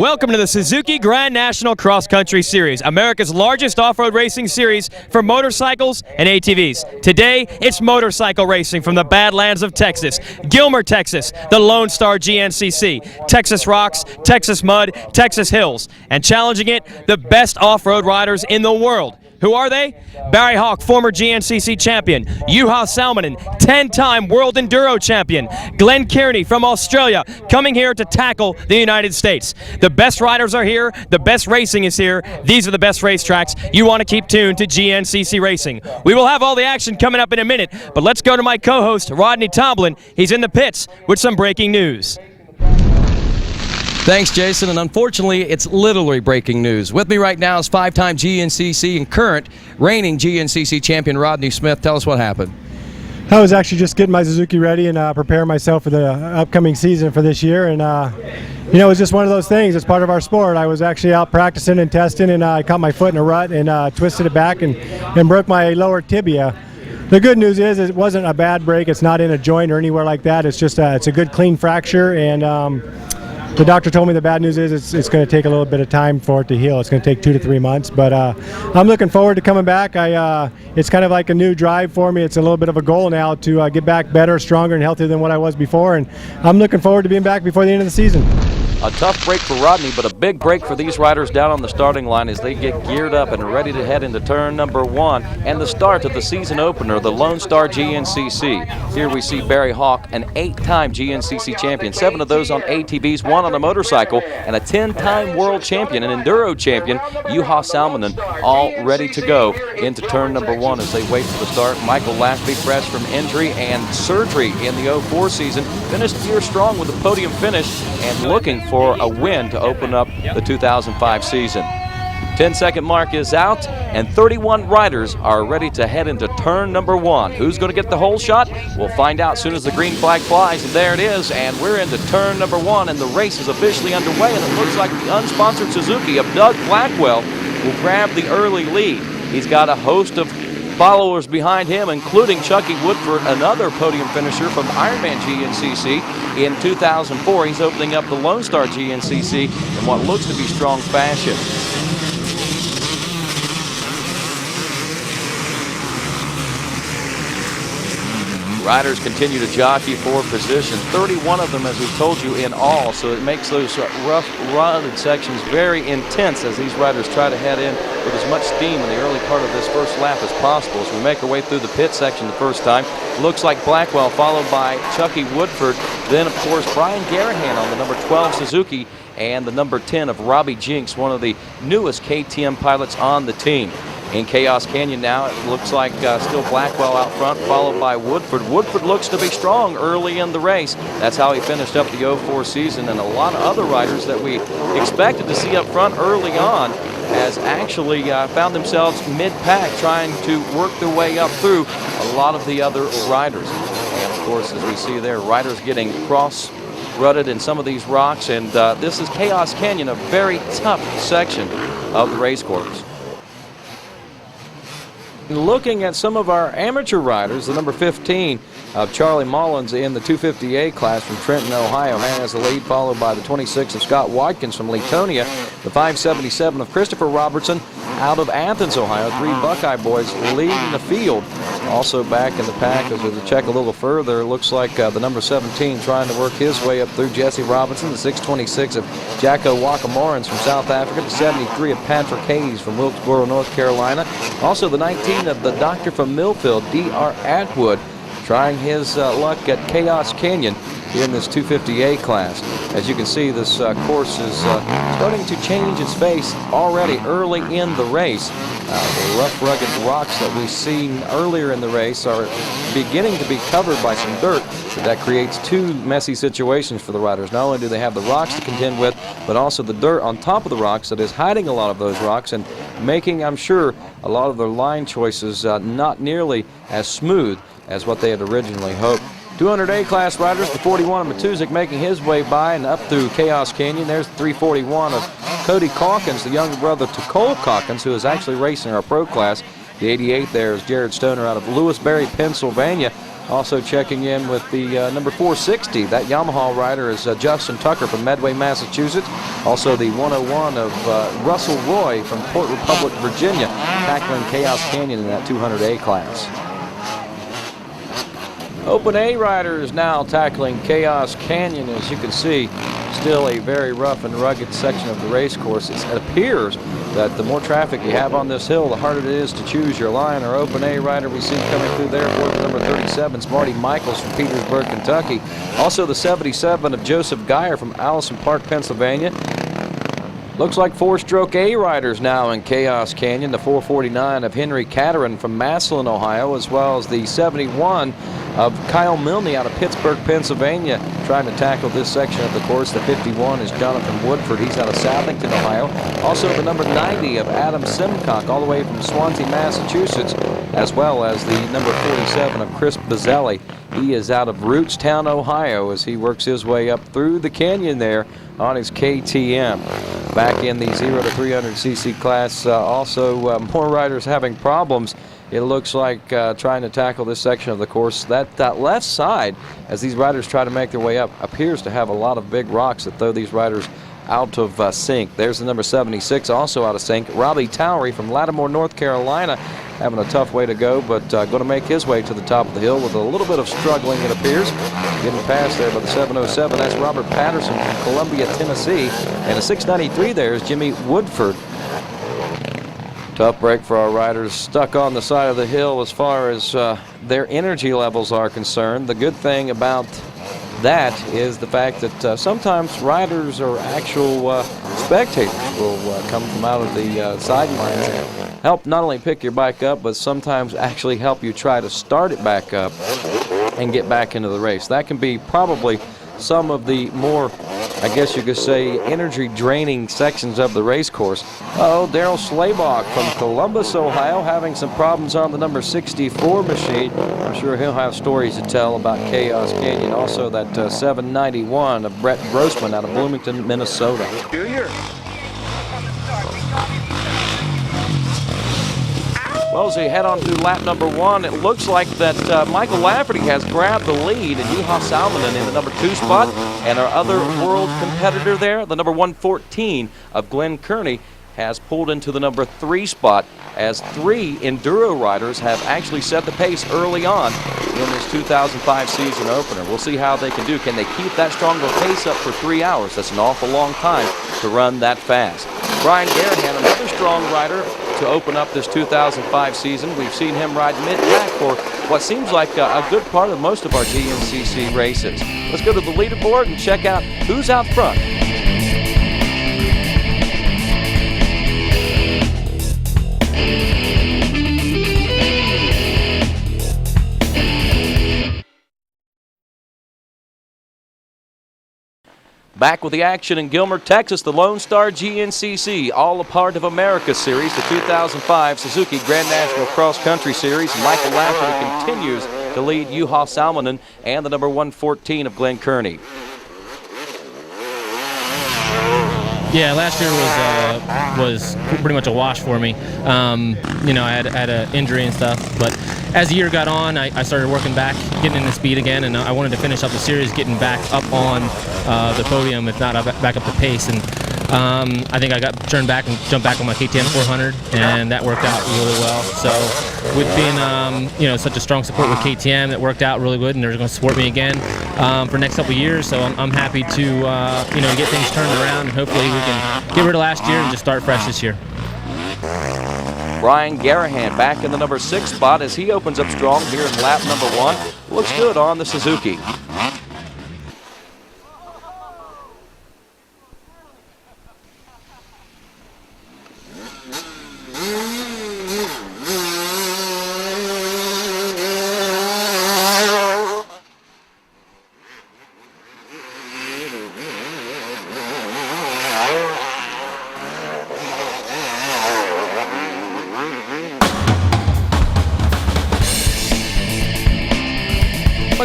Welcome to the Suzuki Grand National Cross Country Series, America's largest off-road racing series for motorcycles and ATVs. Today, it's motorcycle racing from the Badlands of Texas, Gilmer, Texas, the Lone Star GNCC, Texas Rocks, Texas Mud, Texas Hills, and challenging it, the best off-road riders in the world. Who are they? Barry Hawk, former GNCC champion. Juha Salminen, 10-time World Enduro champion. Glenn Kearney from Australia, coming here to tackle the United States. The best riders are here. The best racing is here. These are the best racetracks. You want to keep tuned to GNCC Racing. We will have all the action coming up in a minute, but let's go to my co-host, Rodney Tomlin. He's in the pits with some breaking news. Thanks, Jason, and unfortunately, it's literally breaking news. With me right now is five-time GNCC and current reigning GNCC champion Rodney Smith. Tell us what happened. I was actually just getting my Suzuki ready and preparing myself for the upcoming season for this year, and it was just one of those things. It's part of our sport. I was actually out practicing and testing, and I caught my foot in a rut and twisted it back and broke my lower tibia. The good news is it wasn't a bad break. It's not in a joint or anywhere like that. It's just it's a good clean fracture, and the doctor told me the bad news is it's going to take a little bit of time for it to heal. It's going to take 2 to 3 months, but I'm looking forward to coming back. It's kind of like a new drive for me. It's a little bit of a goal now to get back better, stronger, and healthier than what I was before, and I'm looking forward to being back before the end of the season. A tough break for Rodney, but a big break for these riders down on the starting line as they get geared up and ready to head into turn number 1 and the start of the season opener, the Lone Star GNCC. Here we see Barry Hawk, an 8-time GNCC champion, 7 of those on ATVs, 1 on a motorcycle, and a 10-time world champion, an enduro champion, Juha Salminen, all ready to go into turn number 1 as they wait for the start. Michael Lashby, fresh from injury and surgery in the 04 season, finished the year strong with a podium finish and looking for a win to open up the 2005 season. 10-second mark is out, and 31 riders are ready to head into turn number 1. Who's going to get the whole shot? We'll find out as soon as the green flag flies, and there it is, and we're into turn number 1, and the race is officially underway, and it looks like the unsponsored Suzuki of Doug Blackwell will grab the early lead. He's got a host of followers behind him, including Chucky Woodford, another podium finisher from Ironman GNCC in 2004. He's opening up the Lone Star GNCC in what looks to be strong fashion. Riders continue to jockey for position, 31 of them, as we've told you, in all, so it makes those rough, rutted sections very intense as these riders try to head in with as much steam in the early part of this first lap as possible. As we make our way through the pit section the first time, looks like Blackwell, followed by Chucky Woodford, then, of course, Brian Garahan on the number 12 Suzuki, and the number 10 of Robbie Jinks, one of the newest KTM pilots on the team. In Chaos Canyon now, it looks like still Blackwell out front, followed by Woodford. Woodford looks to be strong early in the race. That's how he finished up the 04 season, and a lot of other riders that we expected to see up front early on has actually found themselves mid-pack trying to work their way up through a lot of the other riders. And of course, as we see there, riders getting cross-rutted in some of these rocks, and this is Chaos Canyon, a very tough section of the race course. Looking at some of our amateur riders, the number 15 of Charlie Mullins in the 250A class from Trenton, Ohio, has the lead, followed by the 26 of Scott Watkins from Latonia, the 577 of Christopher Robertson out of Athens, Ohio. 3 Buckeye boys leading the field. Also back in the pack, as we check a little further, looks like the number 17 trying to work his way up through Jesse Robinson, the 626 of Jacko Wakamorans from South Africa, the 73 of Patrick Hayes from Wilkesboro, North Carolina. Also the 19 of the doctor from Millfield, D.R. Atwood, trying his luck at Chaos Canyon in this 250A class. As you can see, this course is starting to change its face already early in the race. The rough, rugged rocks that we've seen earlier in the race are beginning to be covered by some dirt, but that creates 2 messy situations for the riders. Not only do they have the rocks to contend with, but also the dirt on top of the rocks that is hiding a lot of those rocks and making, I'm sure, a lot of their line choices not nearly as smooth as what they had originally hoped. 200A class riders, the 41 of Matuzik making his way by and up through Chaos Canyon. There's the 341 of Cody Calkins, the younger brother to Cole Calkins, who is actually racing our pro class. The 88 there is Jared Stoner out of Lewisberry, Pennsylvania. Also checking in with the number 460, that Yamaha rider is Justin Tucker from Medway, Massachusetts. Also the 101 of Russell Roy from Port Republic, Virginia, tackling Chaos Canyon in that 200A class. Open A riders now tackling Chaos Canyon. As you can see, still a very rough and rugged section of the race course. It appears that the more traffic you have on this hill, the harder it is to choose your line. Our Open A rider we see coming through there for the number 37 is Marty Michaels from Petersburg, Kentucky. Also the 77 of Joseph Geyer from Allison Park, Pennsylvania. Looks like four-stroke A riders now in Chaos Canyon. The 449 of Henry Caterin from Massillon, Ohio, as well as the 71 of Kyle Milne out of Pittsburgh, Pennsylvania, trying to tackle this section of the course. The 51 is Jonathan Woodford. He's out of Southington, Ohio. Also the number 90 of Adam Simcock, all the way from Swansea, Massachusetts, as well as the number 47 of Chris Bazzelli. He is out of Rootstown, Ohio, as he works his way up through the canyon there on his KTM. Back in the 0 to 300cc class, also more riders having problems. It looks like trying to tackle this section of the course. That left side, as these riders try to make their way up, appears to have a lot of big rocks that throw these riders out of sync. There's the number 76, also out of sync, Robbie Towery from Lattimore, North Carolina, having a tough way to go, but going to make his way to the top of the hill with a little bit of struggling, it appears. Getting past there by the 707, that's Robert Patterson from Columbia, Tennessee, and a 693 there is Jimmy Woodford. Tough break for our riders stuck on the side of the hill as far as their energy levels are concerned. The good thing about that is the fact that sometimes riders or actual spectators will come from out of the sidelines and help not only pick your bike up, but sometimes actually help you try to start it back up and get back into the race. That can be probably some of the more, I guess you could say, energy-draining sections of the race course. Daryl Slaybach from Columbus, Ohio, having some problems on the number 64 machine. I'm sure he'll have stories to tell about Chaos Canyon. Also that 791 of Brett Grossman out of Bloomington, Minnesota. Well, as we head on to lap number 1, it looks like that Michael Lafferty has grabbed the lead, and Juha Salminen in the number 2 spot, and our other world competitor there, the number 114 of Glenn Kearney, has pulled into the number 3 spot, as 3 enduro riders have actually set the pace early on in this 2005 season opener. We'll see how they can do. Can they keep that strong of a pace up for 3 hours? That's an awful long time to run that fast. Brian Garahan, another strong rider to open up this 2005 season. We've seen him ride mid-pack for what seems like a good part of most of our GNCC races. Let's go to the leaderboard and check out who's out front. Back with the action in Gilmer, Texas, the Lone Star GNCC, all a part of America Series, the 2005 Suzuki Grand National Cross Country Series. Michael Lafferty continues to lead Juha Salminen and the number 114 of Glenn Kearney. Yeah, last year was pretty much a wash for me. I had an injury and stuff, but as the year got on, I started working back, getting into speed again, and I wanted to finish up the series getting back up on the podium, if not back up the pace. And I think I got turned back and jumped back on my KTM 400, and that worked out really well. So with being such a strong support with KTM, that worked out really good, and they're going to support me again for the next couple of years. So I'm happy to get things turned around, and hopefully we can get rid of last year and just start fresh this year. Brian Garahan back in the number 6 spot as he opens up strong here in lap number 1. Looks good on the Suzuki.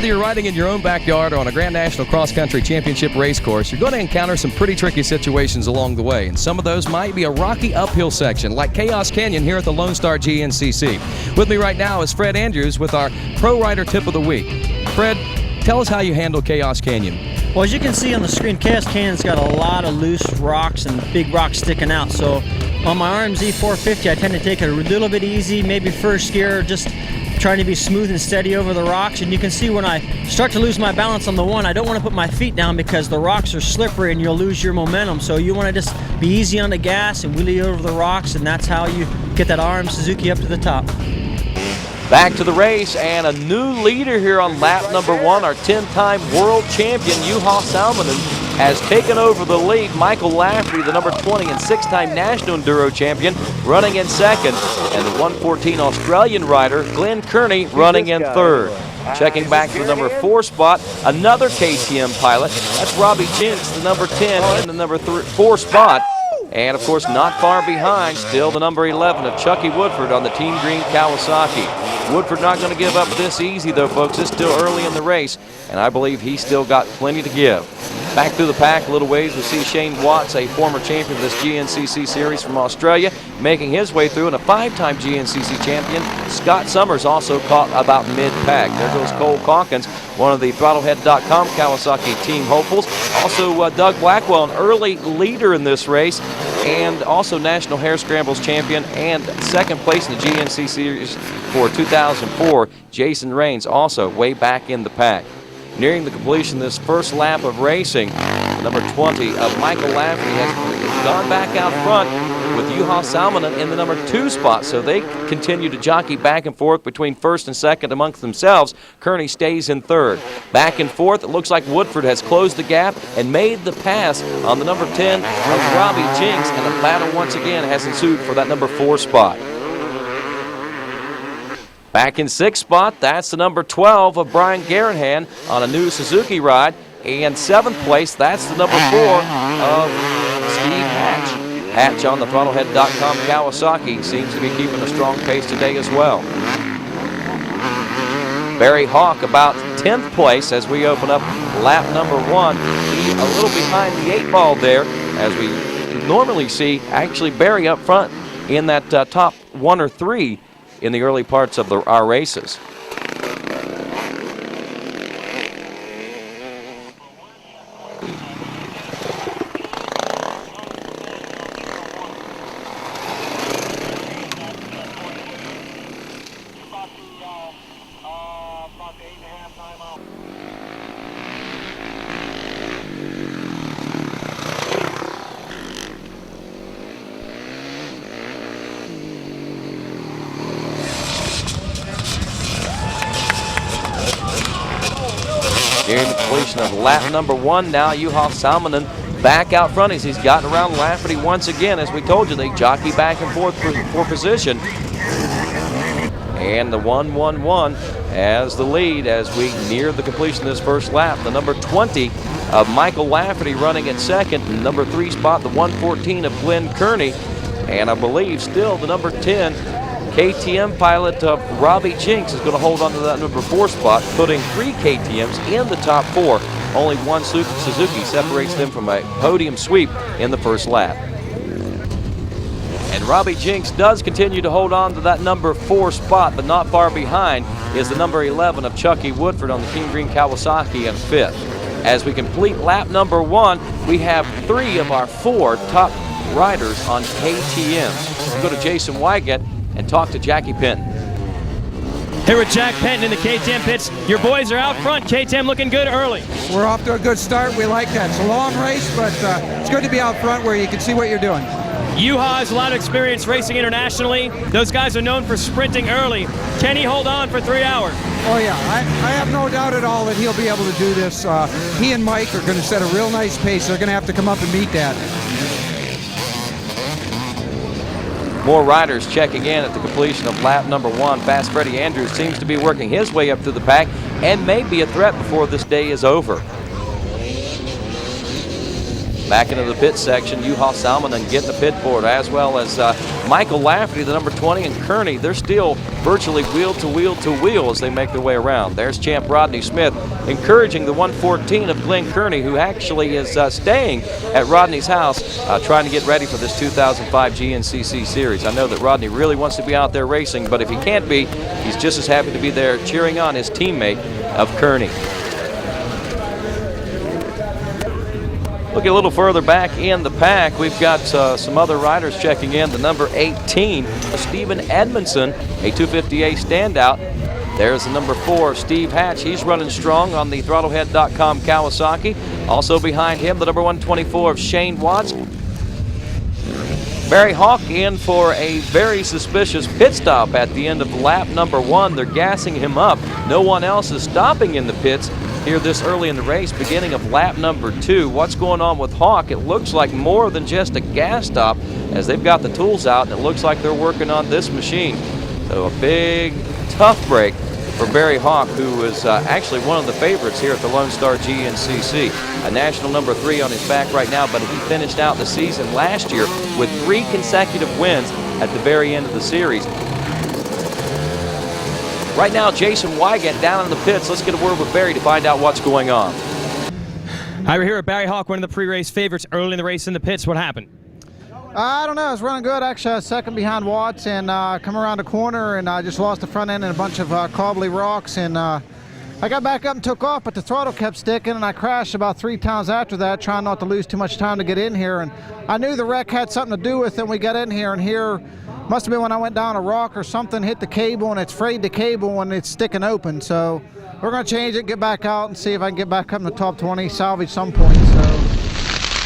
Whether you're riding in your own backyard or on a Grand National Cross Country Championship race course, you're going to encounter some pretty tricky situations along the way, and some of those might be a rocky uphill section like Chaos Canyon here at the Lone Star GNCC. With me right now is Fred Andrews with our Pro Rider Tip of the Week. Fred, tell us how you handle Chaos Canyon. Well, as you can see on the screen, Chaos Canyon's got a lot of loose rocks and big rocks sticking out. So on my RMZ 450, I tend to take it a little bit easy, maybe first gear, just trying to be smooth and steady over the rocks. And you can see when I start to lose my balance on the one, I don't want to put my feet down because the rocks are slippery and you'll lose your momentum. So you want to just be easy on the gas and wheelie over the rocks, and that's how you get that RM Suzuki up to the top. Back to the race, and a new leader here on lap number 1, our 10-time world champion, Juha Salminen, has taken over the lead. Michael Lafferty, the number 20 and 6-time national enduro champion, running in second, and the 114 Australian rider, Glenn Kearney, running in third. Checking back to the number 4 spot, another KTM pilot. That's Robbie Jinks, the number 10 in the number 4 spot. And, of course, not far behind, still the number 11 of Chucky Woodford on the Team Green Kawasaki. Woodford not going to give up this easy, though, folks. It's still early in the race, and I believe he's still got plenty to give. Back through the pack a little ways, we see Shane Watts, a former champion of this GNCC series from Australia, making his way through, and a 5-time GNCC champion, Scott Summers, also caught about mid-pack. There goes Cole Calkins, one of the Throttlehead.com Kawasaki team hopefuls. Also Doug Blackwell, an early leader in this race, and also National Hare Scrambles champion and second place in the GNCC series for 2004. Jason Raines also way back in the pack. Nearing the completion of this first lap of racing, number 20 of Michael Lafferty has gone back out front with Juha Salminen in the number 2 spot, so they continue to jockey back and forth between first and second amongst themselves. Kearney stays in third. Back and forth, it looks like Woodford has closed the gap and made the pass on the number 10 of Robbie Jinks, and the battle once again has ensued for that number 4 spot. Back in 6th spot, that's the number 12 of Brian Garanhan on a new Suzuki ride. And 7th place, that's the number 4 of Steve Hatch. Hatch on the Throttlehead.com Kawasaki seems to be keeping a strong pace today as well. Barry Hawk about 10th place as we open up lap number 1. He a little behind the 8 ball there, as we normally see actually Barry up front in that top 1 or 3 in the early parts of our races. Nearing the completion of lap number 1 now, Juha Salminen back out front as he's gotten around Lafferty once again. As we told you, they jockey back and forth for position. And the 1-1-1 as the lead as we near the completion of this first lap. The number 20 of Michael Lafferty running at second. And number 3 spot, the 114 of Glenn Kearney. And I believe still the number 10 KTM pilot Robbie Jinks is going to hold on to that number 4 spot, putting 3 KTMs in the top 4. Only one Suzuki separates them from a podium sweep in the first lap. And Robbie Jinks does continue to hold on to that number 4 spot, but not far behind is the number 11 of Chucky Woodford on the Team Green Kawasaki in 5th. As we complete lap number 1, we have 3 of our 4 top riders on KTMs. We'll go to Jason Wygant and talk to Jackie Penton. Here with Jack Penton in the KTM pits. Your boys are out front. KTM looking good early. We're off to a good start. We like that. It's a long race, but it's good to be out front where you can see what you're doing. Juha has a lot of experience racing internationally. Those guys are known for sprinting early. Can he hold on for 3 hours? Oh, yeah. I have no doubt at all that he'll be able to do this. He and Mike are going to set a real nice pace. They're going to have to come up and meet that. More riders checking in at the completion of lap number 1. Fast Freddie Andrews seems to be working his way up through the pack and may be a threat before this day is over. back into the pit section. Juha Salminen getting the pit board, as well as Michael Lafferty, the number 20, and Kearney. They're still virtually wheel to wheel to wheel as they make their way around. There's champ Rodney Smith encouraging the 114 of Glenn Kearney, who actually is staying at Rodney's house, trying to get ready for this 2005 GNCC series. I know that Rodney really wants to be out there racing, but if he can't be, he's just as happy to be there cheering on his teammate of Kearney. Looking a little further back in the pack, we've got some other riders checking in. The number 18, Stephen Edmondson, a 250A standout. There's the number 4, Steve Hatch. He's running strong on the Throttlehead.com Kawasaki. Also behind him, the number 124 of Shane Watts. Barry Hawk in for a very suspicious pit stop at the end of lap number 1. They're gassing him up. No one else is stopping in the pits here this early in the race, beginning of lap number 2. What's going on with Hawk? It looks like more than just a gas stop, as they've got the tools out, and it looks like they're working on this machine. So a big, tough break for Barry Hawk, who is actually one of the favorites here at the Lone Star GNCC. A national number 3 on his back right now, but he finished out the season last year with 3 consecutive wins at the very end of the series. Right now, Jason Wygant down in the pits. Let's get a word with Barry to find out what's going on. Hi, we're here with Barry Hawk, one of the pre-race favorites early in the race in the pits. What happened? I don't know. I was running good. Actually, I was second behind Watts and come around the corner, and I just lost the front end and a bunch of cobbly rocks. And I got back up and took off, but the throttle kept sticking, and I crashed about 3 times after that, trying not to lose too much time to get in here. And I knew the wreck had something to do with it when we got in here, and here must have been when I went down a rock or something, hit the cable, and it's frayed the cable and it's sticking open. So we're going to change it, get back out, and see if I can get back up in the top 20, salvage some points.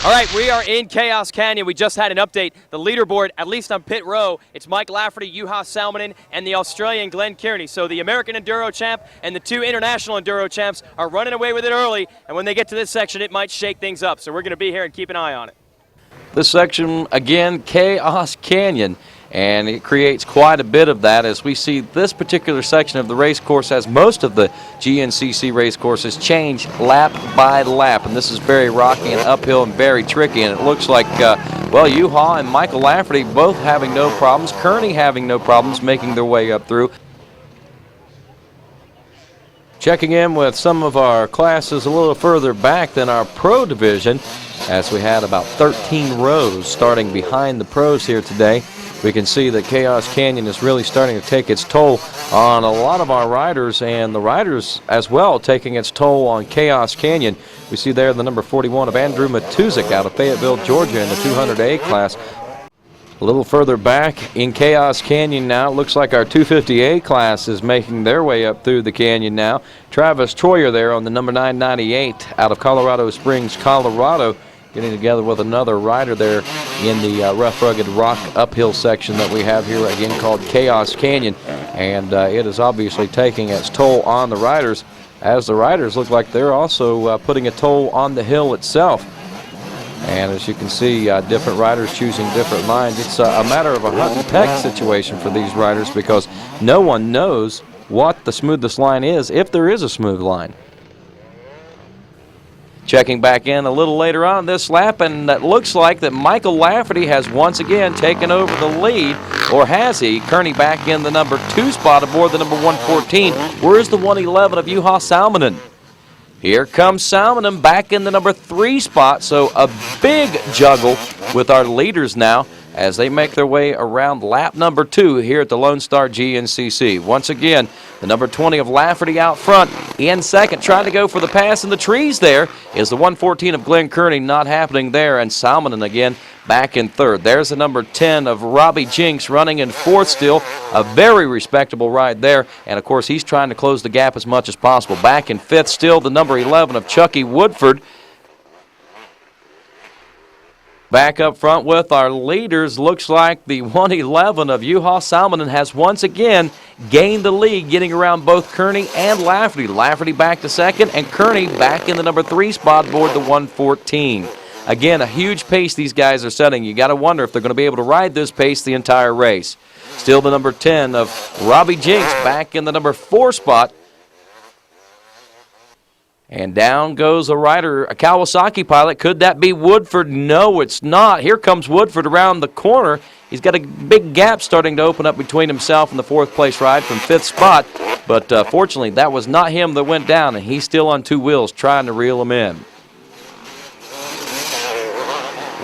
All right, we are in Chaos Canyon. We just had an update. The leaderboard, at least on pit row, it's Mike Lafferty, Juha Salminen, and the Australian Glenn Kearney. So the American Enduro champ and the 2 international Enduro champs are running away with it early, and when they get to this section, it might shake things up. So we're going to be here and keep an eye on it. This section, again, Chaos Canyon, and it creates quite a bit of that as we see this particular section of the race course, as most of the GNCC race courses, change lap by lap, and this is very rocky and uphill and very tricky, and it looks like, well, Juha and Michael Lafferty both having no problems, Kearney having no problems making their way up through. Checking in with some of our classes a little further back than our pro division, as we had about 13 rows starting behind the pros here today. We can see that Chaos Canyon is really starting to take its toll on a lot of our riders, and the riders as well taking its toll on Chaos Canyon. We see there the number 41 of Andrew Matuzik out of Fayetteville, Georgia in the 200A class. A little further back in Chaos Canyon now, it looks like our 250A class is making their way up through the canyon now. Travis Troyer there on the number 998 out of Colorado Springs, Colorado, getting together with another rider there in the rough, rugged rock uphill section that we have here, again called Chaos Canyon. And it is obviously taking its toll on the riders, as the riders look like they're also putting a toll on the hill itself. And as you can see, different riders choosing different lines. It's a matter of a hunt and peck situation for these riders, because no one knows what the smoothest line is, if there is a smooth line. Checking back in a little later on this lap, and it looks like that Michael Lafferty has once again taken over the lead, or has he? Kearney back in the number 2 spot aboard the number 114. Where's the 111 of Juha Salminen? Here comes Salminen back in the number 3 spot, so a big juggle with our leaders now as they make their way around lap number 2 here at the Lone Star GNCC. Once again, the number 20 of Lafferty out front in second, trying to go for the pass in the trees. There is the 114 of Glenn Kearney, not happening there, and Salminen again back in third. There's the number 10 of Robbie Jinks running in fourth still, a very respectable ride there, and of course he's trying to close the gap as much as possible. Back in fifth still, the number 11 of Chucky Woodford. Back up front with our leaders, looks like the 111 of Juha Salminen has once again gained the lead, getting around both Kearney and Lafferty. Lafferty back to second, and Kearney back in the number 3 spot aboard the 114. Again, a huge pace these guys are setting. You got to wonder if they're going to be able to ride this pace the entire race. Still the number 10 of Robbie Jinks back in the number 4 spot. And down goes a rider, a Kawasaki pilot. Could that be Woodford? No, it's not. Here comes Woodford around the corner. He's got a big gap starting to open up between himself and the fourth-place ride from 5th spot. But fortunately, that was not him that went down, and he's still on 2 wheels trying to reel him in.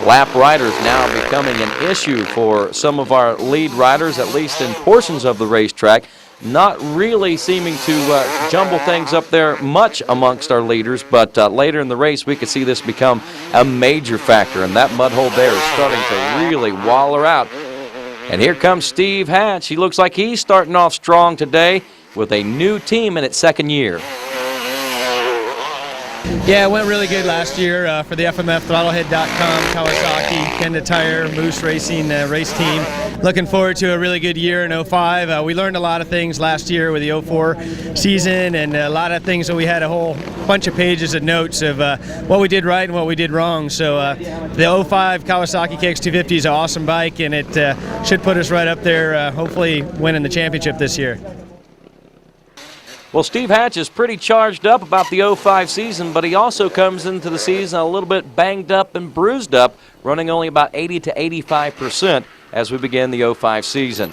Lap riders now becoming an issue for some of our lead riders, at least in portions of the racetrack. Not really seeming to jumble things up there much amongst our leaders, but later in the race we could see this become a major factor, and that mud hole there is starting to really waller out. And here comes Steve Hatch. He looks like he's starting off strong today with a new team in its 2nd year. Yeah, it went really good last year for the FMF Throttlehead.com, Kawasaki, Kenda Tire, Moose Racing race team. Looking forward to a really good year in 05. We learned a lot of things last year with the 04 season, and a lot of things that we had a whole bunch of pages of notes of what we did right and what we did wrong. So the 05 Kawasaki KX250 is an awesome bike, and it should put us right up there, hopefully winning the championship this year. Well, Steve Hatch is pretty charged up about the 05 season, but he also comes into the season a little bit banged up and bruised up, running only about 80 to 85% as we begin the 05 season.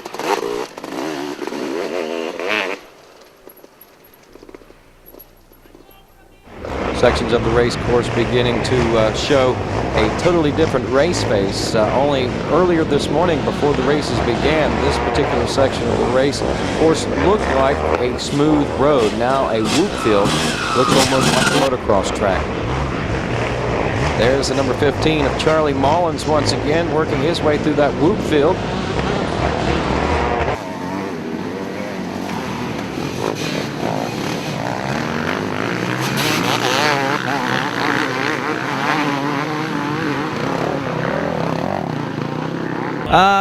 Sections of the race course beginning to show a totally different race face. Only earlier this morning, before the races began, this particular section of the race course looked like a smooth road. Now a whoop field looks almost like a motocross track. There's the number 15 of Charlie Mullins once again working his way through that whoop field.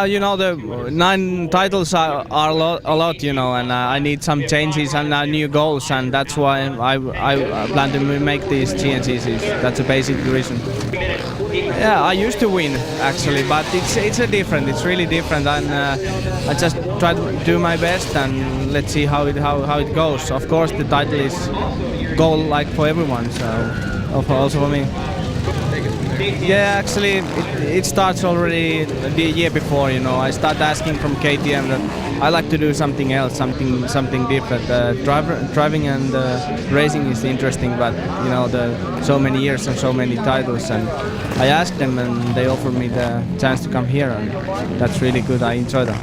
You know, the 9 titles are a lot, you know, and I need some changes and new goals, and that's why I plan to make these GNCCs. That's a basic reason. Yeah, I used to win actually, but it's really different, and I just try to do my best, and let's see how it goes. Of course, the title is goal like for everyone, so also for me. Yeah, actually, it starts already the year before. You know, I start asking from KTM that I like to do something else, something different. Driving and racing is interesting, but you know, so many years and so many titles. And I asked them, and they offered me the chance to come here, and that's really good. I enjoy that.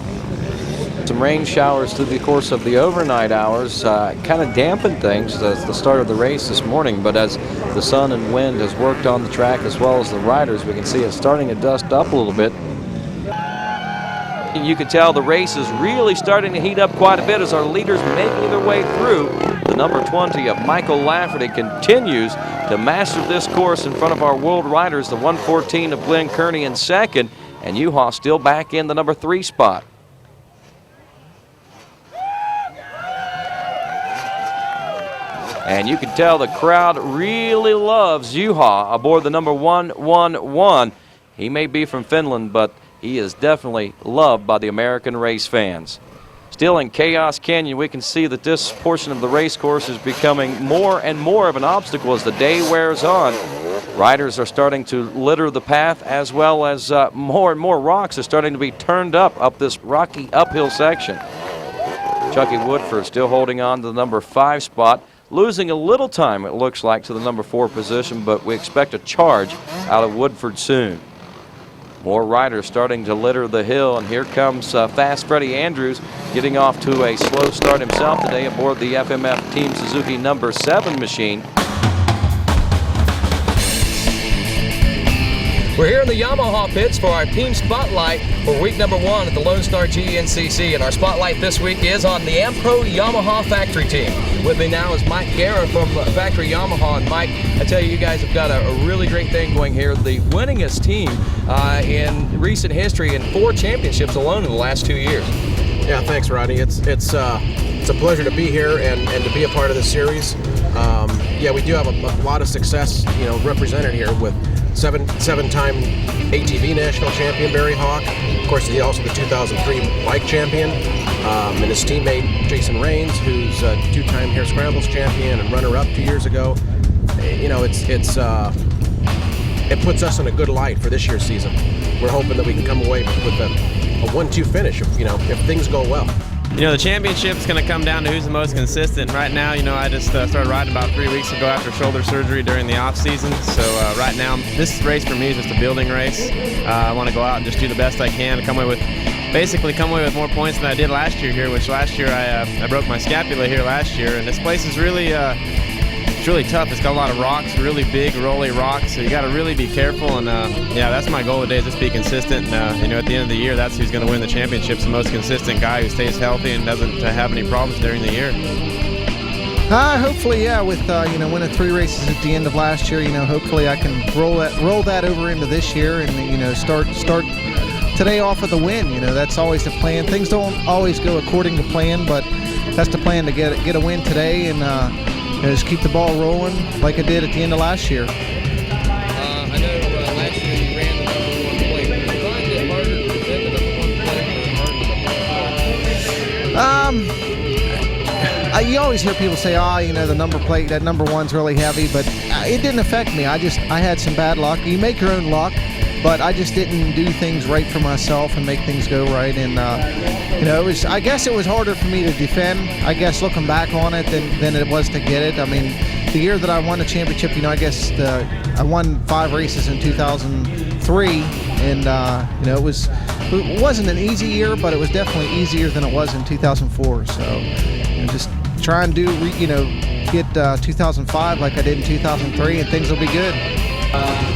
Some rain showers through the course of the overnight hours kind of dampened things at the start of the race this morning, but as the sun and wind has worked on the track as well as the riders, we can see it starting to dust up a little bit. You can tell the race is really starting to heat up quite a bit as our leaders making their way through. The number 20 of Michael Lafferty continues to master this course in front of our world riders, the 114 of Glenn Kearney in second, and Juha still back in the number 3 spot. And you can tell the crowd really loves Juha aboard the number 111. He may be from Finland, but he is definitely loved by the American race fans. Still in Chaos Canyon, we can see that this portion of the race course is becoming more and more of an obstacle as the day wears on. Riders are starting to litter the path, as well as more and more rocks are starting to be turned up this rocky uphill section. Chucky Woodford still holding on to the number 5 spot. Losing a little time, it looks like, to the number 4 position, but we expect a charge out of Woodford soon. More riders starting to litter the hill, and here comes Fast Freddie Andrews getting off to a slow start himself today aboard the FMF Team Suzuki number 7 machine. We're here in the Yamaha pits for our team spotlight for week number 1 at the Lone Star GNCC, and our spotlight this week is on the Ampro Yamaha factory team. With me now is Mike Guerra from Factory Yamaha, and Mike, I tell you, you guys have got a really great thing going here. The winningest team in recent history, and 4 championships alone in the last 2 years. Yeah, thanks, Rodney. It's a pleasure to be here and to be a part of this series. Yeah, we do have a lot of success, you know, represented here with seven-time ATV national champion Barry Hawk. Of course, he's also the 2003 bike champion, and his teammate Jason Raines, who's a 2-time Hare Scrambles champion and runner-up 2 years ago. you know, it puts us in a good light for this year's season. We're hoping that we can come away with a 1-2 finish, you know, if things go well. You know, the championship's going to come down to who's the most consistent. Right now, you know, I just started riding about 3 weeks ago after shoulder surgery during the off season. So right now, this race for me is just a building race. I want to go out and just do the best I can, come away with more points than I did last year here. Which last year I broke my scapula here last year, and this place is really it's really tough. It's got a lot of rocks, really big, rolly rocks, so you got to really be careful. And yeah, that's my goal today, is just be consistent. And, you know, at the end of the year, that's who's going to win the championship. The most consistent guy who stays healthy and doesn't have any problems during the year. Hopefully, yeah, with you know, winning 3 races at the end of last year, you know, hopefully I can roll that over into this year, and you know, start today off with a win. You know, that's always the plan. Things don't always go according to plan, but that's the plan, to get a win today, and you know, just keep the ball rolling like I did at the end of last year. I know last year you ran the number 1 plate. Did you find it harder to defend the number 1 plate or harder to You always hear people say, you know, the number plate, that number 1's really heavy, but it didn't affect me. I had some bad luck. You make your own luck, but I just didn't do things right for myself and make things go right. And you know, I guess it was harder for me to defend, I guess, looking back on it, than it was to get it. I mean, the year that I won the championship, you know, I guess I won 5 races in 2003, and you know, it wasn't an easy year, but it was definitely easier than it was in 2004. So, you know, just try and get 2005 like I did in 2003, and things will be good.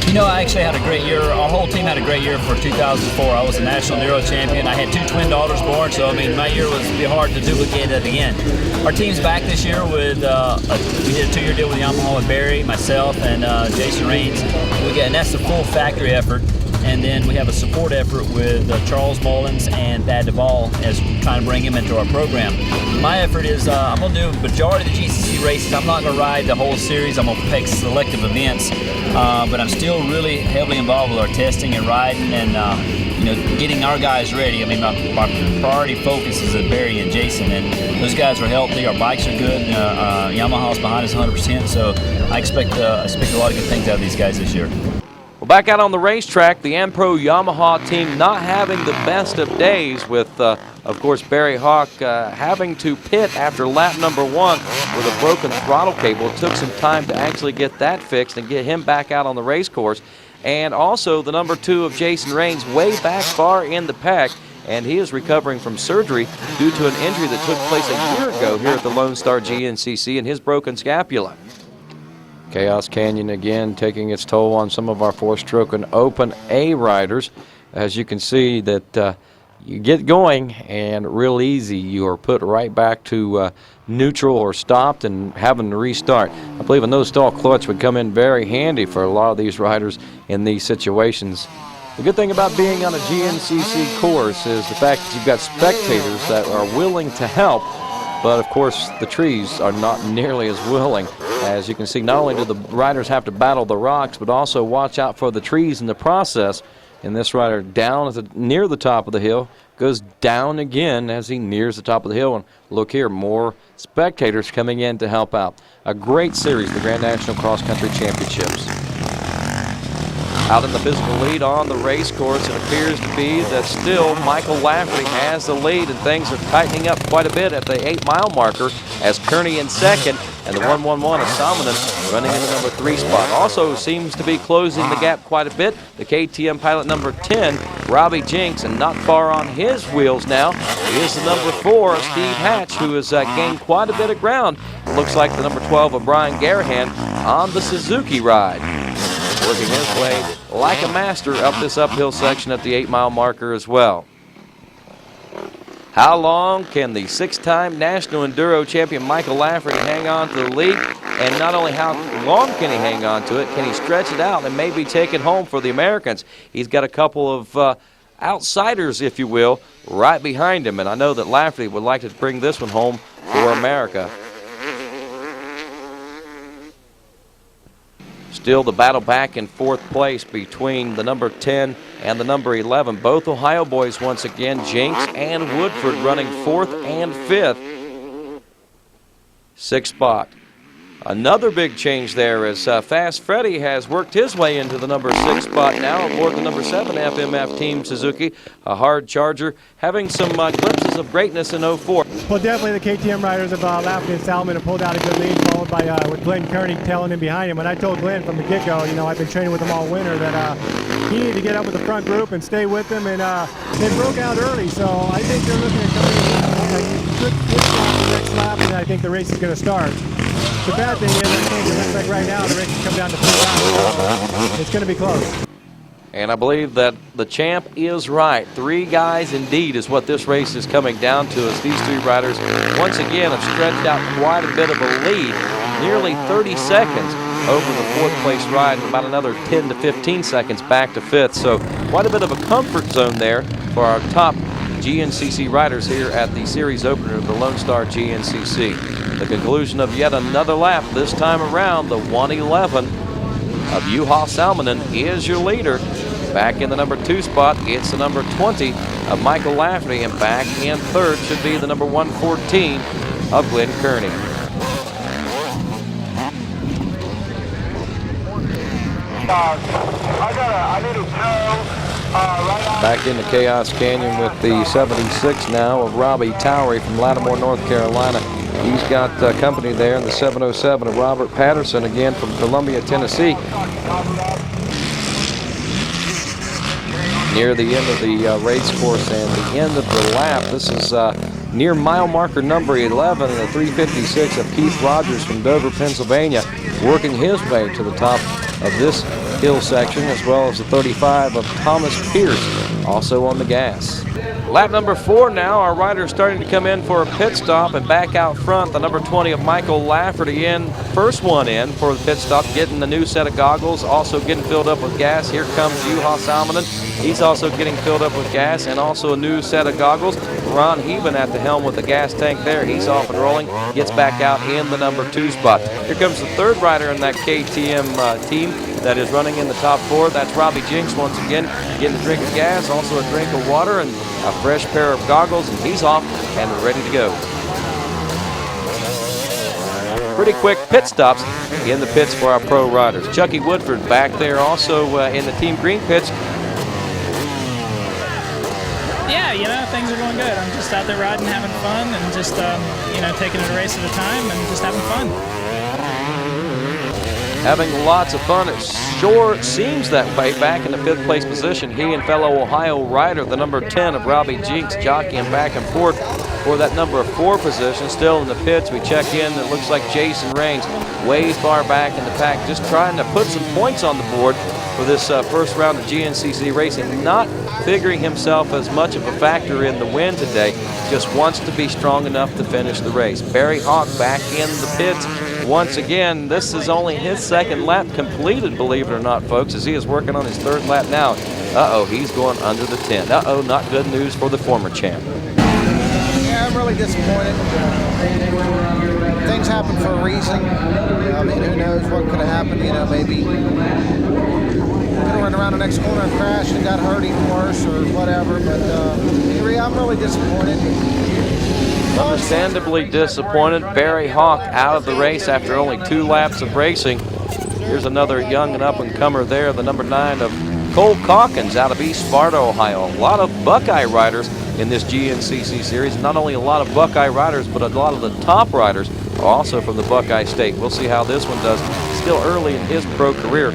You know, I actually had a great year. Our whole team had a great year for 2004. I was a national enduro champion. I had 2 twin daughters born, so I mean, my year would be hard to duplicate at the end. Our team's back this year with we did a 2-year deal with Yamaha with Barry, myself, and Jason Raines. And that's a full factory effort. And then we have a support effort with Charles Mullins and Thad Duvall as trying to bring him into our program. My effort is I'm going to do a majority of the GNCC races. I'm not going to ride the whole series. I'm going to pick selective events, but I'm still really heavily involved with our testing and riding and you know, getting our guys ready. I mean, my priority focus is at Barry and Jason, and those guys are healthy. Our bikes are good. Yamaha's behind us 100%, so I expect a lot of good things out of these guys this year. Well, back out on the racetrack, the N-Pro Yamaha team not having the best of days with, of course, Barry Hawk having to pit after lap number 1 with a broken throttle cable. It took some time to actually get that fixed and get him back out on the race course. And also the number 2 of Jason Raines way back far in the pack, and he is recovering from surgery due to an injury that took place a year ago here at the Lone Star GNCC and his broken scapula. Chaos Canyon again taking its toll on some of our 4-stroke and open A riders. As you can see that you get going and real easy you are put right back to neutral or stopped and having to restart. I believe a no-stall clutch would come in very handy for a lot of these riders in these situations. The good thing about being on a GNCC course is the fact that you've got spectators that are willing to help, but of course the trees are not nearly as willing. As you can see, not only do the riders have to battle the rocks, but also watch out for the trees in the process. And this rider down near the top of the hill goes down again as he nears the top of the hill. And look here, more spectators coming in to help out. A great series, the Grand National Cross Country Championships. Out in the physical lead on the race course, it appears to be that still Michael Lafferty has the lead, and things are tightening up quite a bit at the 8-mile marker as Kearney in second and the 111 of Salmonen running in the number 3 spot. Also seems to be closing the gap quite a bit. The KTM pilot number 10, Robbie Jinks, and not far on his wheels now is the number 4 of Steve Hatch, who has gained quite a bit of ground. It looks like the number 12 of Brian Garahan on the Suzuki ride. Working his way like a master up this uphill section at the 8-mile marker as well. How long can the 6-time National Enduro champion Michael Lafferty hang on to the lead? And not only how long can he hang on to it, can he stretch it out and maybe take it home for the Americans? He's got a couple of outsiders, if you will, right behind him. And I know that Lafferty would like to bring this one home for America. Still the battle back in 4th place between the number 10 and the number 11. Both Ohio boys once again, Jinks and Woodford running 4th and 5th. 6th spot. Another big change there as Fast Freddy has worked his way into the number 6 spot now aboard the number 7 FMF Team Suzuki. A hard charger, having some glimpses of greatness in 04. Well, definitely the KTM riders of Lafferty and Salmon have pulled out a good lead, followed by with Glenn Kearney tailing in behind him. And I told Glenn from the get-go, you know, I've been training with him all winter, that he needed to get up with the front group and stay with them. And they broke out early, so I think they're looking at coming a good spot the next lap, and I think the race is going to start. The bad thing is, I think it looks like right now the race has come down to 3 laps. It's going to be close. And I believe that the champ is right. 3 guys indeed is what this race is coming down to, as these 3 riders once again have stretched out quite a bit of a lead, nearly 30 seconds over the 4th place ride, and about another 10 to 15 seconds back to 5th. So quite a bit of a comfort zone there for our top GNCC riders here at the series opener of the Lone Star GNCC. The conclusion of yet another lap, this time around the 1:11 of Juha Salminen is your leader. Back in the number 2 spot, it's the number 20 of Michael Lafferty, and back in 3rd should be the number 114 of Glenn Kearney. Back into Chaos Canyon with the 76 now of Robbie Towery from Lattimore, North Carolina. He's got company there in the 707 of Robert Patterson, again from Columbia, Tennessee. Near the end of the race course and the end of the lap. This is near mile marker number 11 in the 356 of Keith Rogers from Dover, Pennsylvania, working his way to the top of this hill section, as well as the 35 of Thomas Pierce, also on the gas. Lap number 4 now. Our riders starting to come in for a pit stop, and back out front, the number 20 of Michael Lafferty in. First one in for the pit stop, getting the new set of goggles, also getting filled up with gas. Here comes Juha Salminen. He's also getting filled up with gas and also a new set of goggles. Ron Heben at the helm with the gas tank there. He's off and rolling. Gets back out in the number 2 spot. Here comes the 3rd rider in that KTM team that is running in the top 4. That's Robbie Jinks once again, getting a drink of gas, also a drink of water, and a fresh pair of goggles, and he's off and ready to go. Pretty quick pit stops in the pits for our pro riders. Chucky Woodford back there also in the Team Green pits. Yeah, you know, things are going good. I'm just out there riding, having fun, and just, you know, taking it a race at a time and just having fun. Having lots of fun. It sure seems that way. Back in the 5th place position, he and fellow Ohio rider, the number 10 of Robbie Jinks, jockeying back and forth for that number 4 position. Still in the pits, we check in. It looks like Jason Raines way far back in the pack, just trying to put some points on the board for this first round of GNCC racing. Not figuring himself as much of a factor in the win today, just wants to be strong enough to finish the race. Barry Hawk back in the pits once again. This is only his 2nd lap completed, believe it or not, folks, as he is working on his 3rd lap now. Uh-oh, he's going under the 10. Uh-oh, not good news for the former champ. Yeah, I'm really disappointed. Things happen for a reason. I mean, who knows what could have happened, you know, maybe could have run around the next corner and crashed and got hurt even worse or whatever, but I'm really disappointed. Understandably disappointed. Barry Hawk out of the race after only 2 laps of racing. Here's another young and up-and-comer there, the number 9 of Cole Calkins out of East Sparta, Ohio. A lot of Buckeye riders in this GNCC series. Not only a lot of Buckeye riders, but a lot of the top riders are also from the Buckeye State. We'll see how this one does. Still early in his pro career,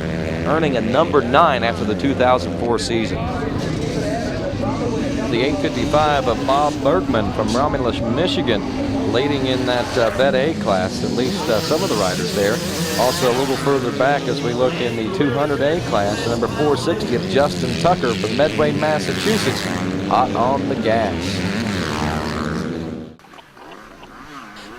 earning a number 9 after the 2004 season. The 855 of Bob Bergman from Romulus, Michigan, leading in that Bet A class, at least some of the riders there. Also a little further back as we look in the 200A class, the number 460 of Justin Tucker from Medway, Massachusetts, hot on the gas.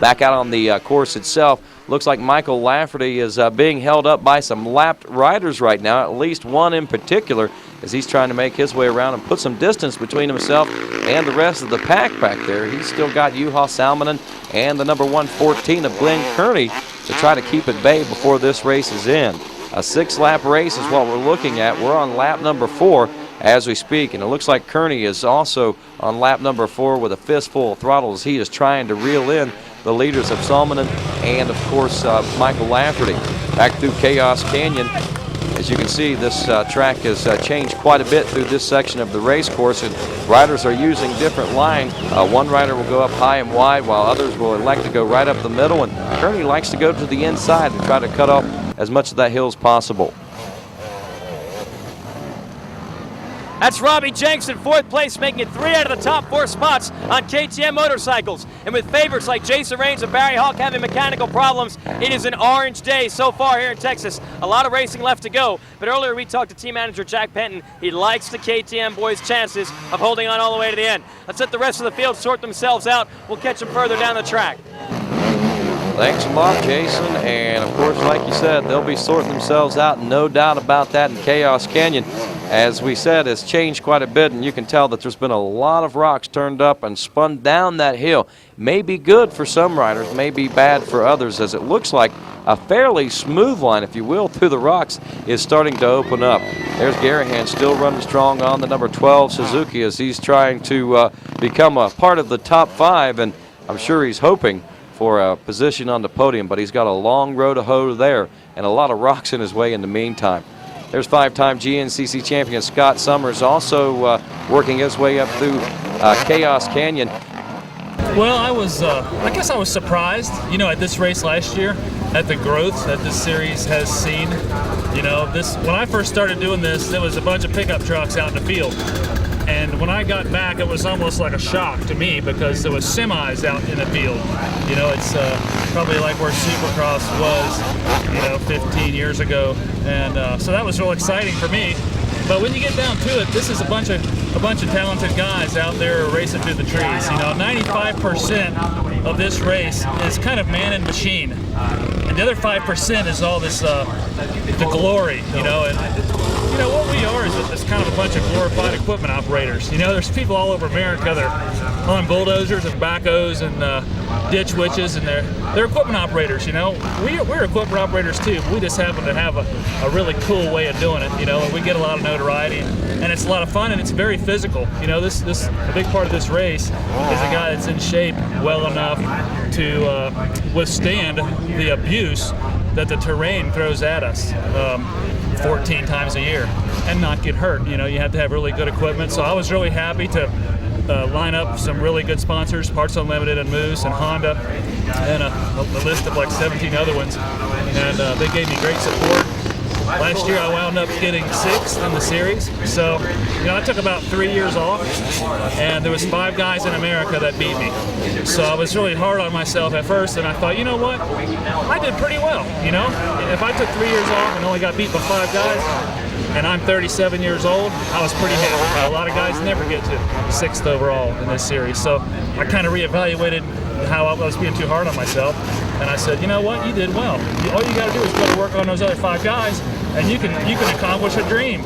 Back out on the course itself, looks like Michael Lafferty is being held up by some lapped riders right now, at least one in particular, as he's trying to make his way around and put some distance between himself and the rest of the pack back there. He's still got Juha Salminen and the number 114 of Glenn Kearney to try to keep at bay before this race is in. A 6-lap race is what we're looking at. We're on lap number 4 as we speak, and it looks like Kearney is also on lap number 4 with a fistful of throttle as he is trying to reel in the leaders of Salmonen and, of course, Michael Lafferty. Back through Chaos Canyon. As you can see, this track has changed quite a bit through this section of the race course, and riders are using different lines. One rider will go up high and wide, while others will elect to go right up the middle, and Kearney likes to go to the inside and try to cut off as much of that hill as possible. That's Robbie Jenks in 4th place, making it 3 out of the top 4 spots on KTM motorcycles. And with favorites like Jason Raines and Barry Hawk having mechanical problems, it is an orange day so far here in Texas. A lot of racing left to go, but earlier we talked to team manager Jack Penton. He likes the KTM boys' chances of holding on all the way to the end. Let's let the rest of the field sort themselves out. We'll catch them further down the track. Thanks a lot, Jason. And of course, like you said, they'll be sorting themselves out, no doubt about that, in Chaos Canyon. As we said, it's changed quite a bit, and you can tell that there's been a lot of rocks turned up and spun down that hill. May be good for some riders, may be bad for others, as it looks like a fairly smooth line, if you will, through the rocks is starting to open up. There's Garahan still running strong on the number 12 Suzuki as he's trying to become a part of the top 5, and I'm sure he's hoping for a position on the podium, but he's got a long road to hoe there and a lot of rocks in his way in the meantime. There's 5-time GNCC champion Scott Summers also working his way up through Chaos Canyon. Well, I guess I was surprised, at this race last year, at the growth that this series has seen. When I first started doing this, there was a bunch of pickup trucks out in the field. And when I got back, it was almost like a shock to me because there was semis out in the field. It's probably like where Supercross was, 15 years ago. And so that was real exciting for me. But when you get down to it, this is a bunch of talented guys out there racing through the trees. 95% of this race is kind of man and machine, and the other 5% is all this the glory. And what we are is kind of a bunch of glorified equipment operators. There's people all over America that are on bulldozers and backhoes and ditch witches, and they're equipment operators. We're equipment operators too. But we just happen to have a really cool way of doing it. And we get a lot of notoriety, and it's a lot of fun, and it's very physical. A big part of this race is a guy that's in shape well enough to withstand the abuse that the terrain throws at us 14 times a year and not get hurt. You have to have really good equipment. So I was really happy to line up some really good sponsors, Parts Unlimited and Moose and Honda, and a list of like 17 other ones. And they gave me great support. Last year I wound up getting 6th in the series. So, I took about 3 years off, and there was 5 guys in America that beat me. So I was really hard on myself at first, and I thought, you know what? I did pretty well, If I took 3 years off and only got beat by 5 guys, and I'm 37 years old, I was pretty happy. A lot of guys never get to 6th overall in this series. So I kind of reevaluated how I was being too hard on myself. And I said, you know what, you did well. All you got to do is go to work on those other 5 guys, and you can accomplish a dream.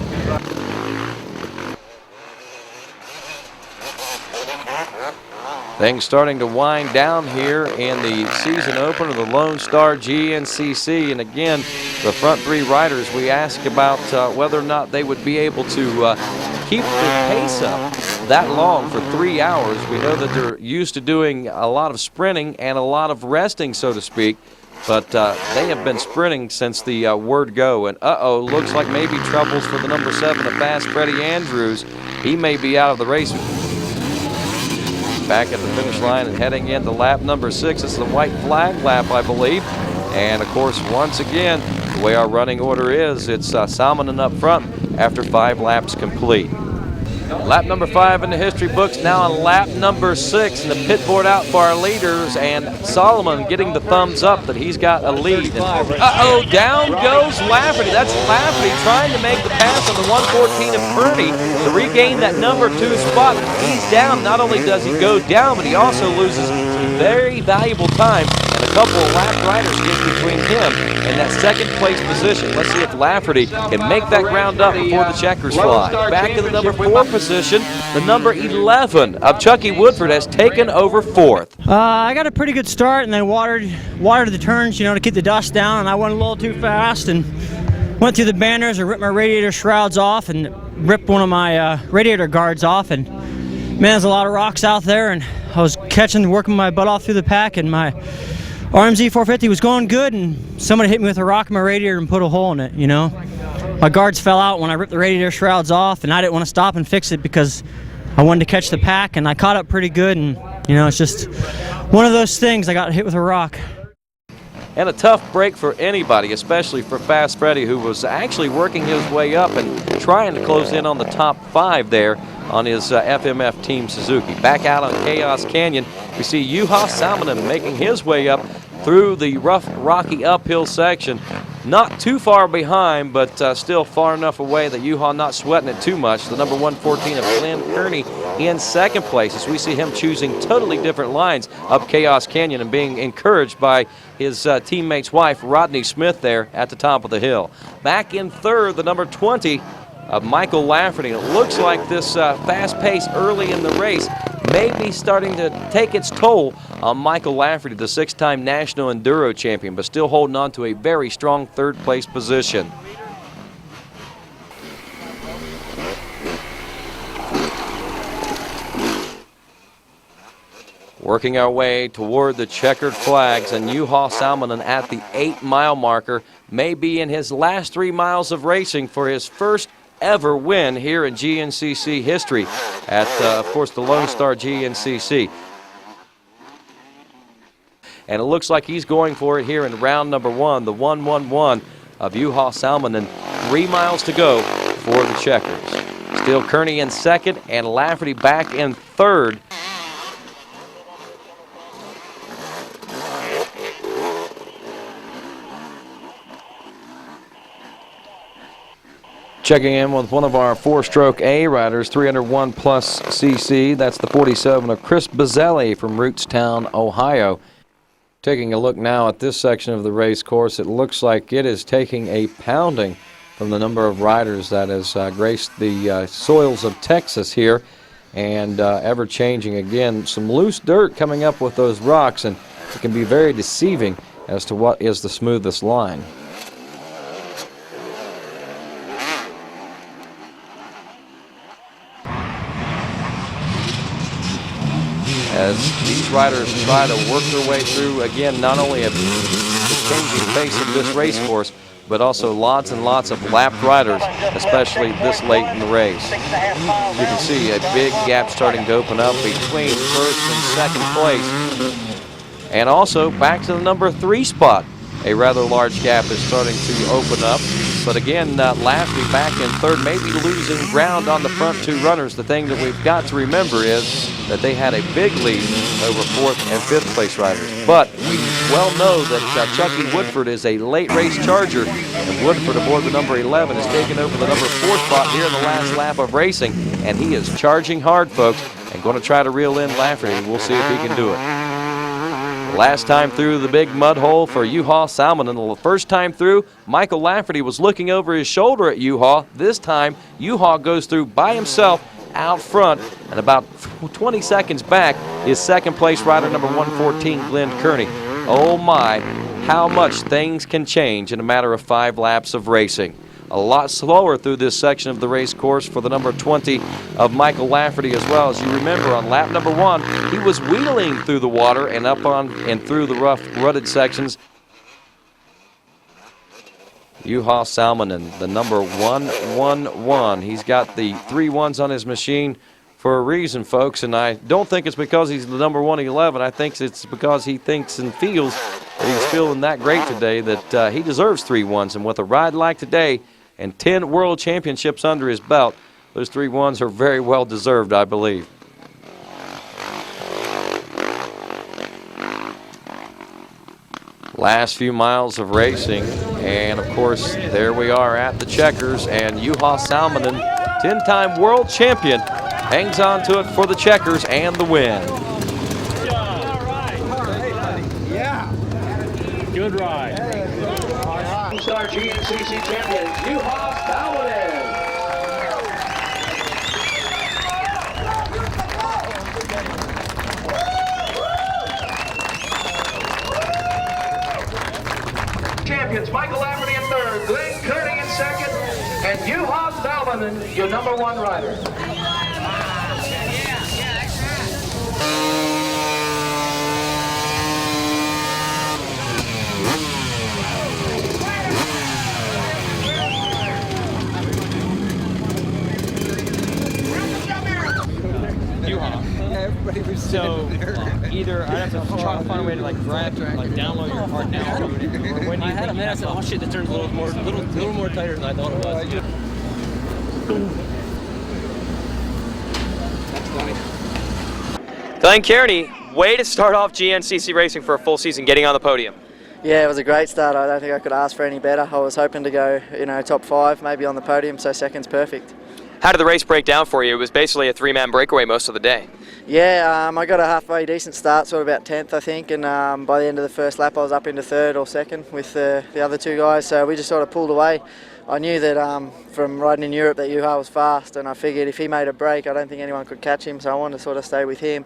Things starting to wind down here in the season opener of the Lone Star GNCC. And again, the front 3 riders, we asked about whether or not they would be able to keep the pace up that long for 3 hours. We know that they're used to doing a lot of sprinting and a lot of resting, so to speak. But they have been sprinting since the word go. And looks like maybe troubles for the number 7, the fast Freddie Andrews. He may be out of the race. Back at the finish line and heading into lap number 6. This is the white flag lap, I believe. And of course, once again, the way our running order is, it's Salmonen up front after 5 laps complete. Lap number 5 in the history books, now on lap number 6, and the pit board out for our leaders, and Solomon getting the thumbs up that he's got a lead. Down goes Lafferty. That's Lafferty trying to make the pass on the 114 of Kearney to regain that number 2 spot. He's down. Not only does he go down, but he also loses very valuable time, and a couple of lap riders get between him and that second place position. Let's see if Lafferty can make that ground up before the checkers fly. Back in the number 4 position, the number 11 of Chucky Woodford has taken over 4th. I got a pretty good start and then watered the turns, to keep the dust down, and I went a little too fast and went through the banners and ripped my radiator shrouds off and ripped one of my radiator guards off, and Man, there's a lot of rocks out there, and I was working my butt off through the pack, and my RMZ 450 was going good, and somebody hit me with a rock in my radiator and put a hole in it, you know. My guards fell out when I ripped the radiator shrouds off, and I didn't want to stop and fix it because I wanted to catch the pack, and I caught up pretty good, and, you know, it's just one of those things. I got hit with a rock. And a tough break for anybody, especially for Fast Freddy, who was actually working his way up and trying to close in on the top 5 there on his FMF Team Suzuki. Back out on Chaos Canyon, we see Juha Salminen making his way up through the rough, rocky uphill section. Not too far behind, but still far enough away that Juha not sweating it too much. The number 114 of Glenn Kearney in second place, as we see him choosing totally different lines up Chaos Canyon and being encouraged by his teammate's wife, Rodney Smith, there at the top of the hill. Back in third, the number 20 of Michael Lafferty. It looks like this fast pace early in the race may be starting to take its toll on Michael Lafferty, the 6-time National Enduro Champion, but still holding on to a very strong third-place position. Working our way toward the checkered flags, and Juha Salminen at the 8-mile marker may be in his last 3 miles of racing for his first ever win here in GNCC history at, of course, the Lone Star GNCC. And it looks like he's going for it here in round number 1, the 1-1-1 of Juha Salminen. 3 miles to go for the checkers. Still Kearney in second and Lafferty back in third. Checking in with one of our 4-stroke A riders, 301 plus cc. That's the 47 of Chris Bazzelli from Rootstown, Ohio. Taking a look now at this section of the race course, it looks like it is taking a pounding from the number of riders that has graced the soils of Texas here, and ever changing again. Some loose dirt coming up with those rocks, and it can be very deceiving as to what is the smoothest line. As these riders try to work their way through, again, not only the changing face of this race course, but also lots and lots of lapped riders, especially this late in the race. You can see a big gap starting to open up between first and second place. And also back to the number 3 spot. A rather large gap is starting to open up. But again, Lafferty back in third, maybe losing ground on the front 2 runners. The thing that we've got to remember is that they had a big lead over 4th and 5th place riders. But we well know that Chucky Woodford is a late race charger, and Woodford aboard the number 11 has taken over the number 4 spot here in the last lap of racing, and he is charging hard, folks, and going to try to reel in Lafferty. We'll see if he can do it. Last time through the big mud hole for Juha Salminen. The first time through, Michael Lafferty was looking over his shoulder at Juha. This time, Juha goes through by himself out front, and about 20 seconds back is second place rider number 114, Glenn Kearney. Oh my, how much things can change in a matter of 5 laps of racing. A lot slower through this section of the race course for the number 20 of Michael Lafferty as well. As you remember, on lap number 1, he was wheeling through the water and up on and through the rough, rutted sections. Juha Salminen, the number 111. He's got the 3 1s on his machine for a reason, folks, and I don't think it's because he's the number 111. I think it's because he thinks and feels that he's feeling that great today, that he deserves 3 1s. And with a ride like today and 10 world championships under his belt, those 3 1s are very well deserved, I believe. Last few miles of racing, and of course, there we are at the checkers, and Juha Salminen, 10-time world champion, hangs on to it for the checkers and the win. Good ride. Star GNCC champion, Juha Salminen. Champions, Michael Lafferty in third, Glenn Kearney in second, and Juha Salminen, your number 1 rider. have to try to find a way to like download your part now. Or when I had it, man. I said, oh shit, that turned a little more tighter than I thought it was. That's funny. Glenn Kearney, way to start off GNCC racing for a full season, getting on the podium. Yeah, it was a great start. I don't think I could ask for any better. I was hoping to go, top 5, maybe on the podium, so second's perfect. How did the race break down for you? It was basically a 3-man breakaway most of the day. Yeah, I got a halfway decent start, sort of about 10th, I think, and by the end of the first lap, I was up into 3rd or 2nd with the other 2 guys, so we just sort of pulled away. I knew that from riding in Europe that Juha was fast, and I figured if he made a break, I don't think anyone could catch him, so I wanted to sort of stay with him,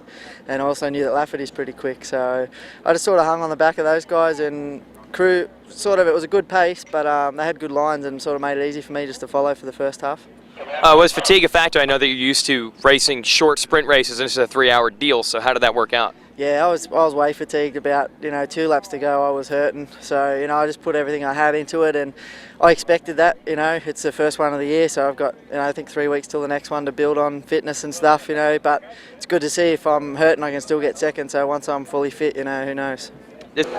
and I also knew that Lafferty's pretty quick, so I just sort of hung on the back of those guys, and crew, it was a good pace, but they had good lines and sort of made it easy for me just to follow for the first half. Was fatigue a factor? I know that you're used to racing short sprint races, and this is a 3-hour deal, so how did that work out? Yeah, I was way fatigued. About 2 laps to go, I was hurting. So I just put everything I had into it, and I expected that. It's the first one of the year, so I've got I think 3 weeks till the next one to build on fitness and stuff. But it's good to see if I'm hurting, I can still get second. So once I'm fully fit, who knows.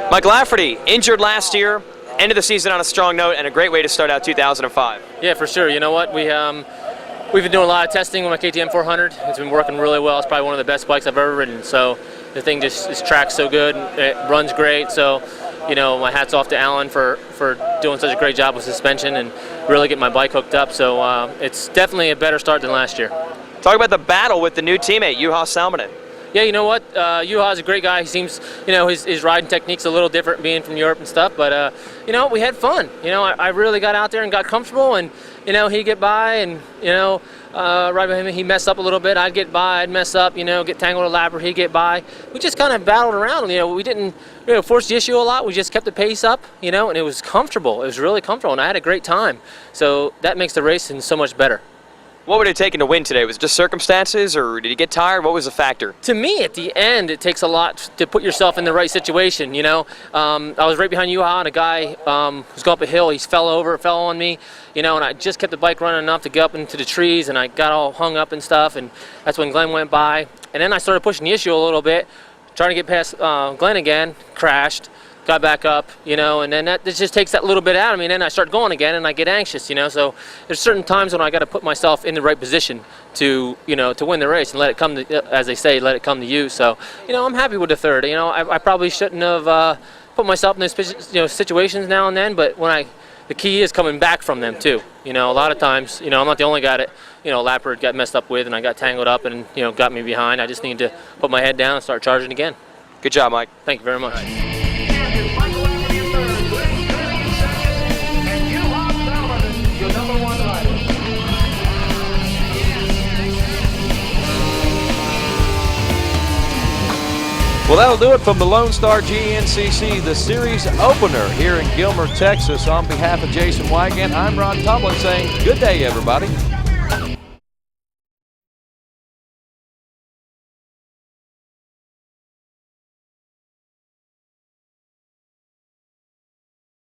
Mike Lafferty, injured last year, ended the season on a strong note, and a great way to start out 2005. Yeah, for sure. You know what? We've been doing a lot of testing with my KTM 400. It's been working really well. It's probably one of the best bikes I've ever ridden. So the thing just tracks so good. It runs great. So, my hat's off to Alan for doing such a great job with suspension and really getting my bike hooked up. So it's definitely a better start than last year. Talk about the battle with the new teammate, Juha Salminen. Yeah, you know what? Juha's a great guy. He seems, his riding technique's a little different being from Europe and stuff. But, we had fun. I really got out there and got comfortable. And, he'd get by and, right behind me, he messed up a little bit. I'd get by, I'd mess up, get tangled a lap, or he'd get by. We just kind of battled around. We didn't force the issue a lot. We just kept the pace up, and it was comfortable. It was really comfortable, and I had a great time. So that makes the racing so much better. What would it have taken to win today? Was it just circumstances, or did you get tired? What was the factor? To me, at the end, it takes a lot to put yourself in the right situation, I was right behind Juha, and a guy was going up a hill. He fell on me, and I just kept the bike running enough to get up into the trees, and I got all hung up and stuff, and that's when Glenn went by. And then I started pushing the issue a little bit, trying to get past Glenn again, crashed. Got back up, and then that just takes that little bit out of me, and then I start going again, and I get anxious, so there's certain times when I got to put myself in the right position to, to win the race and let it come to, as they say, let it come to you. So, I'm happy with the third. I probably shouldn't have put myself in those, situations now and then, but the key is coming back from them too. A lot of times, I'm not the only guy that, Lappert got messed up with, and I got tangled up and, got me behind. I just need to put my head down and start charging again. Good job, Mike. Thank you very much. Well, that'll do it from the Lone Star GNCC, the series opener here in Gilmer, Texas. On behalf of Jason Wygant, I'm Ron Tomlin saying good day, everybody.